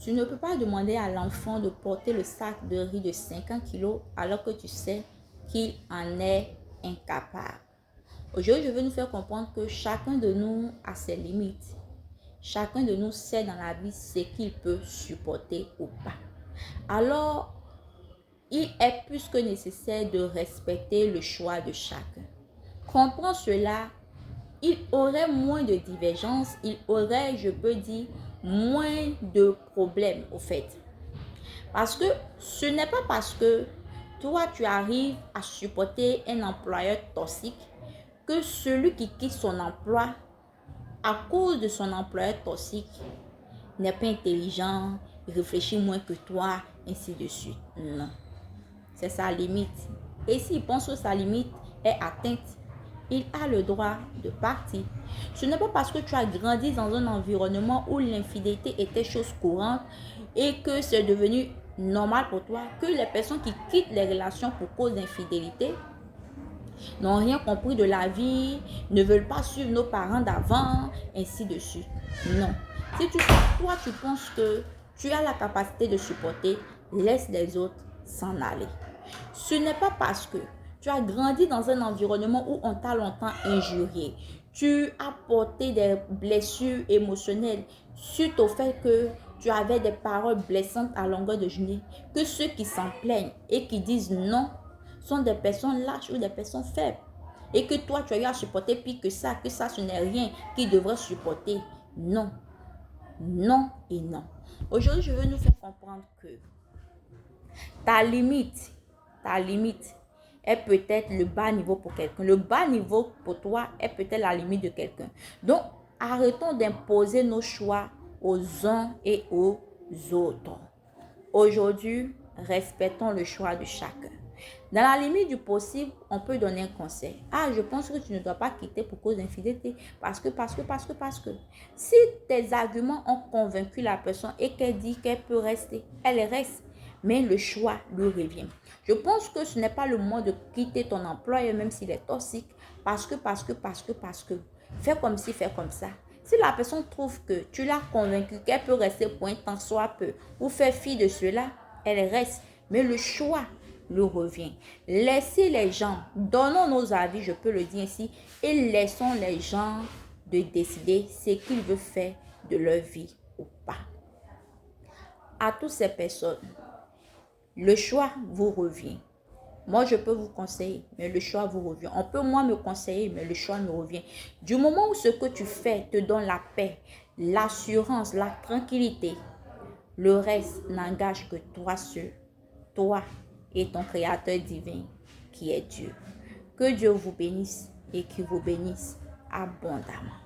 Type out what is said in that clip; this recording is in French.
Tu ne peux pas demander à l'enfant de porter le sac de riz de 50 kilos alors que tu sais qu'il en est incapable. Aujourd'hui, je veux nous faire comprendre que chacun de nous a ses limites. Chacun de nous sait dans la vie ce qu'il peut supporter ou pas. Alors, il est plus que nécessaire de respecter le choix de chacun. Comprends cela, il aurait moins de divergences, il aurait, je peux dire, moins de problèmes au fait. Parce que ce n'est pas parce que toi tu arrives à supporter un employeur toxique que celui qui quitte son emploi à cause de son employeur toxique n'est pas intelligent, réfléchit moins que toi, ainsi de suite. Non, c'est sa limite. Et s'il pense que sa limite est atteinte, il a le droit de partir. Ce n'est pas parce que tu as grandi dans un environnement où l'infidélité était chose courante et que c'est devenu normal pour toi que les personnes qui quittent les relations pour cause d'infidélité n'ont rien compris de la vie, ne veulent pas suivre nos parents d'avant, ainsi de suite. Non. Si toi, tu penses que tu as la capacité de supporter, laisse les autres s'en aller. Ce n'est pas parce que tu as grandi dans un environnement où on t'a longtemps injurié, tu as porté des blessures émotionnelles suite au fait que tu avais des paroles blessantes à longueur de journée, que ceux qui s'en plaignent et qui disent non sont des personnes lâches ou des personnes faibles. Et que toi, tu as eu à supporter pire que ça ce n'est rien qu'ils devraient supporter. Non. Non et non. Aujourd'hui, je veux nous faire comprendre que ta limite est peut-être le bas niveau pour quelqu'un. Le bas niveau pour toi est peut-être la limite de quelqu'un. Donc, arrêtons d'imposer nos choix aux uns et aux autres. Aujourd'hui, respectons le choix de chacun. Dans la limite du possible, on peut donner un conseil. Ah, je pense que tu ne dois pas quitter pour cause d'infidélité. Parce que. Si tes arguments ont convaincu la personne et qu'elle dit qu'elle peut rester, elle reste. Mais le choix lui revient. Je pense que ce n'est pas le moment de quitter ton employeur, même s'il est toxique. Parce que. Fais comme ci, fais comme ça. Si la personne trouve que tu l'as convaincue qu'elle peut rester pour un temps soit peu, ou faire fi de cela, elle reste. Mais le choix lui revient. Laissez les gens, donnons nos avis, je peux le dire ainsi, et laissons les gens de décider ce qu'ils veulent faire de leur vie ou pas. À toutes ces personnes, le choix vous revient. Moi, je peux vous conseiller, mais le choix vous revient. On peut moi me conseiller, mais le choix me revient. Du moment où ce que tu fais te donne la paix, l'assurance, la tranquillité, le reste n'engage que toi seul, toi et ton Créateur divin qui est Dieu. Que Dieu vous bénisse et qu'il vous bénisse abondamment.